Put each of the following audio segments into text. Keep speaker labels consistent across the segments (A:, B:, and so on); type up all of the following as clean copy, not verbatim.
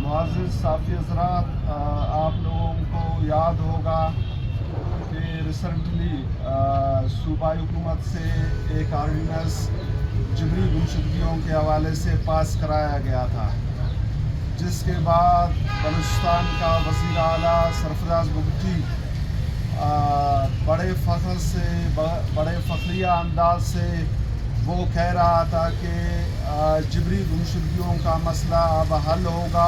A: मुअज़्ज़िज़ साफ़ी हज़रात, आप लोगों को याद होगा कि रिसेंटली सूबाई हुकूमत से एक आर्डिनेंस जबरी गुमशुदगियों के हवाले से पास कराया गया था, जिसके बाद बलूचिस्तान का वज़ीर आला सरफराज बुगटी बड़े फ़ख्र से बड़े फ़ख्रिया अंदाज से वो कह रहा था कि जबरी गुमशुदगियों का मसला अब हल होगा,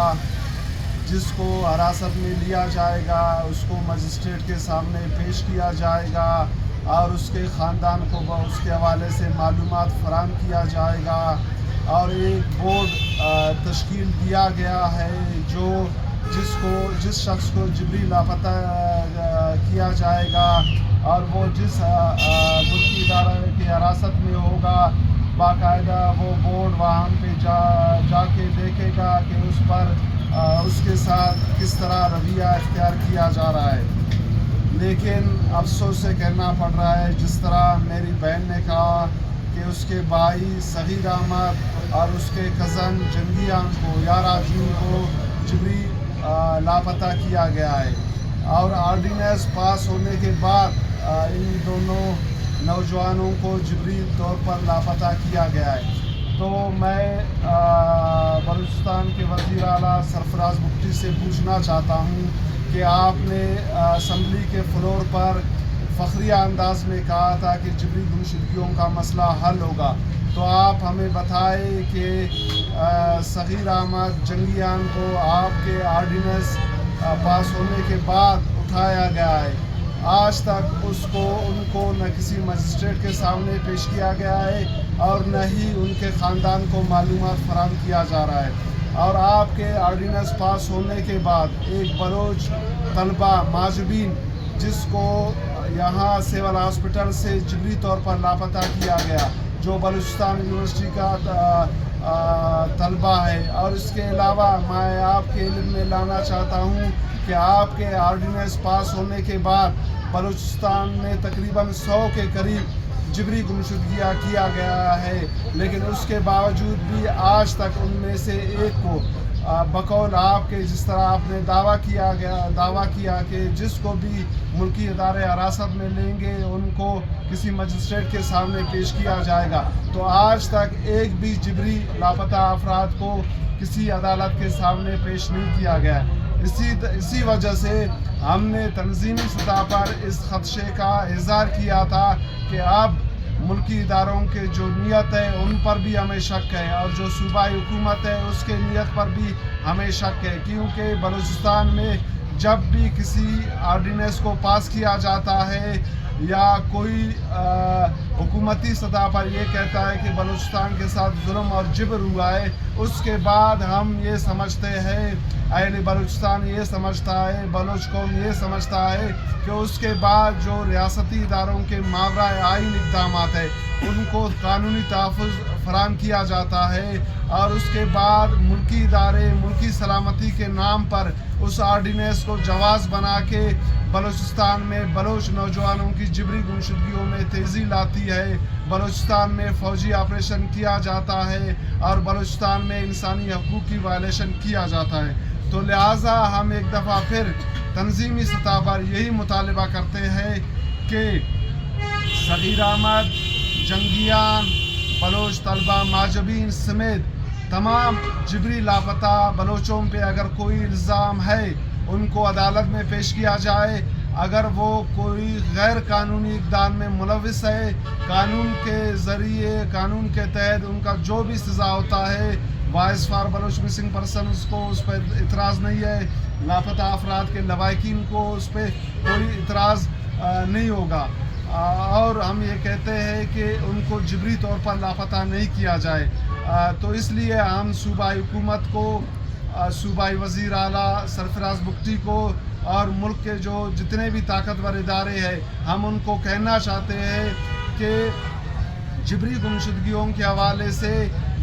A: जिसको हिरासत में लिया जाएगा उसको मजिस्ट्रेट के सामने पेश किया जाएगा और उसके ख़ानदान को उसके हवाले से मालूमात फराहम किया जाएगा। और एक बोर्ड तश्कील दिया गया है जो जिस शख्स को जबरी लापता किया जाएगा और वो जिस मुल्की इदारे की हिरासत में होगा, बाकायदा वो बोर्ड वहाँ पे जाके देखेगा कि उस पर उसके साथ किस तरह रवैया इख्तियार किया जा रहा है। लेकिन अफसोस से कहना पड़ रहा है, जिस तरह मेरी बहन ने कहा कि उसके भाई सगीर अहमद और उसके कज़न जंगियान को 11 जून को जबरी लापता किया गया है और आर्डिनेंस पास होने के बाद इन दोनों नौजवानों को जबरी तौर पर लापता किया गया है। तो मैं बलूचिस्तान के वज़ीर आला सरफराज बुगटी से पूछना चाहता हूँ कि आपने असम्बली के फ्लोर पर फ़ख्रिया अंदाज में कहा था कि जबरी गुमशुदगियों का मसला हल होगा, तो आप हमें बताएं कि सगीर अहमद जंगियान को आपके आर्डिनेंस पास होने के बाद उठाया गया है, आज तक उनको न किसी मजिस्ट्रेट के सामने पेश किया गया है और न ही उनके ख़ानदान को मालूमात फराहम किया जा रहा है। और आपके आर्डिनेंस पास होने के बाद एक बलोच तलबा माजबीन जिसको यहाँ सिविल हॉस्पिटल से जबरी तौर पर लापता किया गया, जो बलूचिस्तान यूनिवर्सिटी का तलबा है, और इसके अलावा मैं आपके इल्म में लाना चाहता हूँ कि आपके आर्डिनेंस पास होने के बाद बलूचिस्तान में तकरीबन 100 के करीब जबरी गुमशुदगियाँ किया गया है, लेकिन उसके बावजूद भी आज तक उनमें से एक को बकौल आपके जिस तरह आपने दावा किया कि जिसको भी मुल्की इदारे हिरासत में लेंगे उनको किसी मजिस्ट्रेट के सामने पेश किया जाएगा, तो आज तक एक भी जबरी लापता अफराद को किसी अदालत के सामने पेश नहीं किया गया। इसी वजह से हमने तंजीमी सतह पर इस खदशे का इज़हार किया था कि अब मुल्की इदारों के जो नीयत है उन पर भी हमें शक है और जो सूबाई हुकूमत है उसके नीयत पर भी हमें शक है, क्योंकि बलूचिस्तान में जब भी किसी आर्डिनेंस को पास किया जाता है या कोई हुकूमती सतह पर ये कहता है कि बलूचिस्तान के साथ जुल्म और जबर हुआ है, उसके बाद हम ये समझते हैं, अहले बलूचिस्तान ये समझता है, बलोच कौम ये समझता है कि उसके बाद जो रियासती इदारों के मावरा आइन इक़दामात है उनको कानूनी तहफ़्फ़ुज़ फराहम किया जाता है और उसके बाद मुल्की इदारे मुल्की सलामती के नाम पर उस आर्डिनेंस को जवाज़ बना के बलूचिस्तान में बलोच नौजवानों की जबरी गुमशुदगियों में तेज़ी लाती है, बलूचिस्तान में फ़ौजी ऑपरेशन किया जाता है और बलूचिस्तान में इंसानी हकूक़ की वायलेशन किया जाता है। तो लिहाजा हम एक दफ़ा फिर तंजीमी सतह पर यही मुतालबा करते हैं कि सगीर अहमद जंगियान बलोच तलबा माजबीन समेत तमाम जबरी लापता बलोचों पे अगर कोई इल्ज़ाम है उनको अदालत में पेश किया जाए, अगर वो कोई गैर कानूनी इक़दाम में मुलविस है, कानून के ज़रिए कानून के तहत उनका जो भी सज़ा होता है, voice for Baloch missing person उसको उस पर इतराज़ नहीं है, लापता अफराद के लवाकिन को उस पर कोई इतराज़ नहीं होगा और हम ये कहते हैं कि उनको जबरी तौर पर लापता नहीं किया जाए। तो इसलिए हम सूबाई हुकूमत को, सूबाई वज़ीर आला सरफराज बुगटी को और मुल्क के जो जितने भी ताकतवर इदारे हैं हम उनको कहना चाहते हैं कि जबरी गुमशुदगियों के हवाले से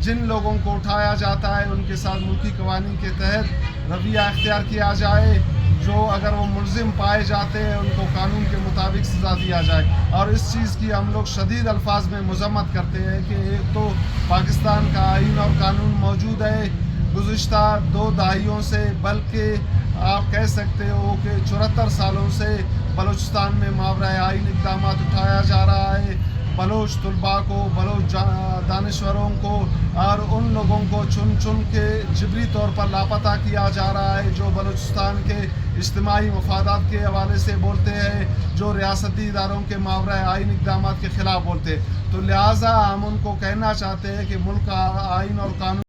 A: जिन लोगों को उठाया जाता है उनके साथ मुल्की कवानीन के तहत रवैया इख्तियार किया जाए, जो अगर वो मुलजिम पाए जाते हैं उनको कानून के मुताबिक सज़ा दिया जाए। और इस चीज़ की हम लोग शदीद अल्फाज में मज़म्मत करते हैं कि एक तो पाकिस्तान का आइन और कानून मौजूद है گزشتہ 2 دہائیوں سے بلکہ آپ کہہ سکتے ہو کہ 74 سالوں سے بلوچستان میں ماورائے آئین اقدامات اٹھایا جا رہا ہے. بلوچ طلباء کو، بلوچ دانشوروں کو اور ان لوگوں کو چن چن کے جبری طور پر لاپتہ کیا جا رہا ہے جو بلوچستان کے اجتماعی مفادات کے حوالے سے بولتے ہیں، جو ریاستی اداروں کے ماورائے آئین اقدامات کے خلاف بولتے ہیں. تو لہٰذا ہم ان کو کہنا چاہتے ہیں کہ ملک کا آئین اور قانون